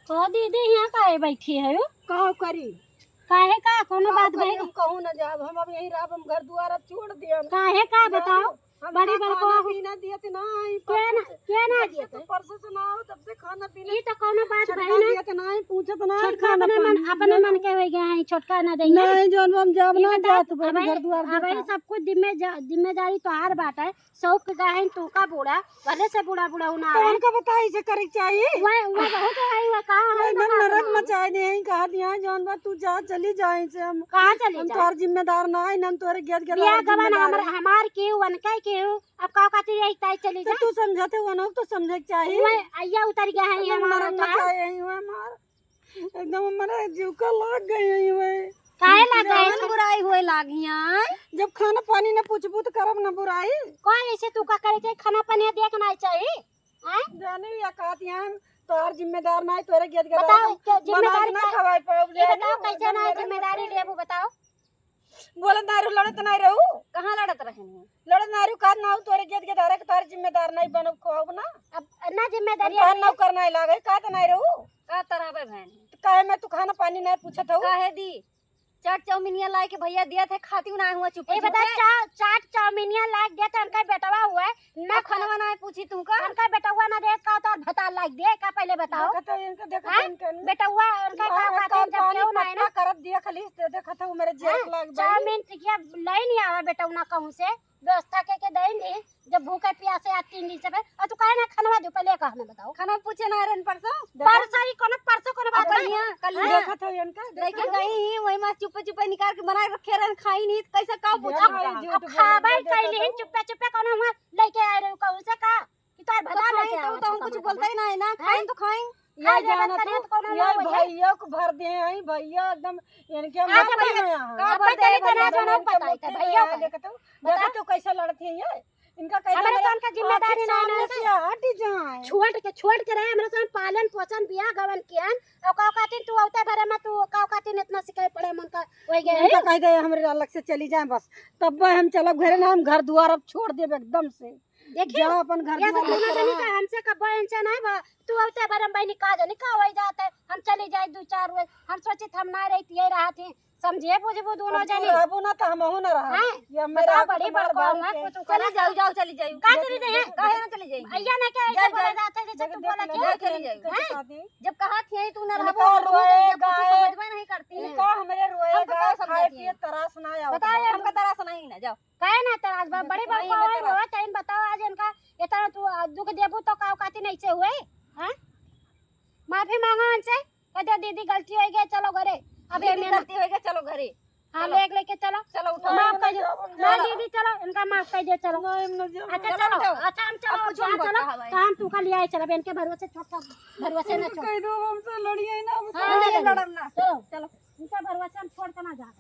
तो दीदी यहाँ काहे बैठी है यो? कहो करी काहे का कोनो बात करी भाई? हम कहूँ न जाब हम अब यहीं रहब हम घर द्वार अब छोड़ दिए काहे का बताओ? बड़ी बड़को पीना दियत नहीं क्या ना दियत परसों से ना हो तब से खाना पीना ये तो कोनो बात भाई ना दियत नहीं पूछत नहीं छोटका अपने मन के हो गया है छोटका ना देंगे नहीं जोन हम जब ना जात बड़ी घर द्वार भाई सब कुछ जिम्मेदारी तो हार बात है शौक का है तू का बूढ़ा भले से बूढ़ा बूढ़ा होना है उनका बताई से करे चाहिए वो बहुत है वो कहां है एकदम नरक मचाए दे हैं कहा दिया जोन बात तू जा चली जाए से हम कहां चली हम तोर जिम्मेदार ना है हम तोरे गेट के बिया गवन हमार के वनका के अब का कहती रही ताई चली जा तू समझाते वो ना तो समझे चाहिए मैं आया उतर गया है हमारा एकदम हमारे जीव का लाग गए हुए काहे लगा है बुराई हुए लागिया जब खाना पानी न पूछबू तो करब न बुराई कौन ऐसे तू का करे खाना पानी देखना चाहिए हैं जाने या कहती हम तोर जिम्मेदार ना तोरे गेट के बताओ जिम्मेदारी ना खवाई पाओ ये बताओ कैसे ना जिम्मेदारी लेबू बताओ बोलत नारू लड़त नहीं रहू कहां लड़त रहनी लड़त नारू का ना तोरे गेट के दारे तोर जिम्मेदार नहीं बनब खोब ना अब ना जिम्मेदारी का ना करना लागे का त नहीं रहू का तरह बहन काहे मैं तू खाना पानी नहीं पूछत हूं काहे दी चाट चाउमीनिया लाए के भैया दिया थे खाती ना हुआ चुप ए बता चाट चाउमीनिया लाए दिया था उनका बेटवा हुआ ना खाना ना पूछी तुमका उनका बेटवा ना दे का तो भता लाग दे का पहले बताओ देखो इनका बेटवा उनका का खाते जब क्यों ना है ना करत दिया खाली देखत हूं मेरे जेब लाग चाउमीन टिकिया लाई नहीं आवा बेटा ना कहूं से व्यवस्था के देंगे जब भूखे प्यासे आ 3 दिन से और तू काहे ना खाना दे पहले का हमें बताओ खाना पूछे ना रन परसों ही कोनो परसों कोनो बात कल देखत हो इनका लेकिन कहीं ही वही में चुप चुप निकाल के बना रखे रन खाई नहीं कैसे का पूछा अब खाबाई कैले चुप चुप कोनो हम लेके आ रहे कहूं से का कि तोर भदा लेके तो हम कुछ बोलते ही ना है ना खाएं तो खाएं ये जाना तो ये भैया को भर दे हैं भैया एकदम इनके मत का भर दे तना जना पता है भैया देखो तो कैसा लड़ती है ये इनका कैसा हमारे जान का जिम्मेदारी ना से हट जाए छोड़ के रहे हमारे साथ पालन पोषण बियाह गवन कियन और का कहती तू औते भरे में तू का कहती इतना सिखाई पड़े मन का होई गए इनका कह दे हमरे अलग से चली जाए बस तब हम चलब घरे ना हम घर द्वार अब छोड़ देब एकदम से देखिए अपन घर द्वार हमसे कब इनसे नहीं बा तू औते भरे में का जाने का होई जाते हम चली जाए 2-4 रोज हम सोचित हम ना रहती है रहा थी समझे बुझबू दोनों जने रहबू ना तो हम हो ना रहा ये मेरा बड़ी बड़का ना कुछ चली जाओ चली जाई का चली जाई काहे ना चली जाई भैया ना के ऐसे बोला जाते जैसे तू बोला क्या चली जाई जब कहा थी तू ना रहबो रोएगा समझ नहीं करती का हमरे रोएगा खाए पिए तरास ना आवे बताओ हमका तरास नहीं ना जाओ काहे ना तरास बड़ी बड़का हो टाइम बताओ आज इनका इतना तू दुख देबू तो का कहती नहीं से हुए हैं माफी मांगो उनसे कहते दीदी गलती हो गई चलो घरे अब ये गलती हो गई चलो घरे हाँ बैग लेके चलो चलो उठो माफ कर दो ना दीदी चलो इनका माफ कर दो चलो अच्छा चलो अच्छा हम चलो चलो काम तू का लिया है चलो बहन के भरोसे छोटा भरोसे ना छोड़ कह दो हमसे लड़िए ना हां लड़म ना चलो चलो इनका भरोसा हम छोड़ के ना जा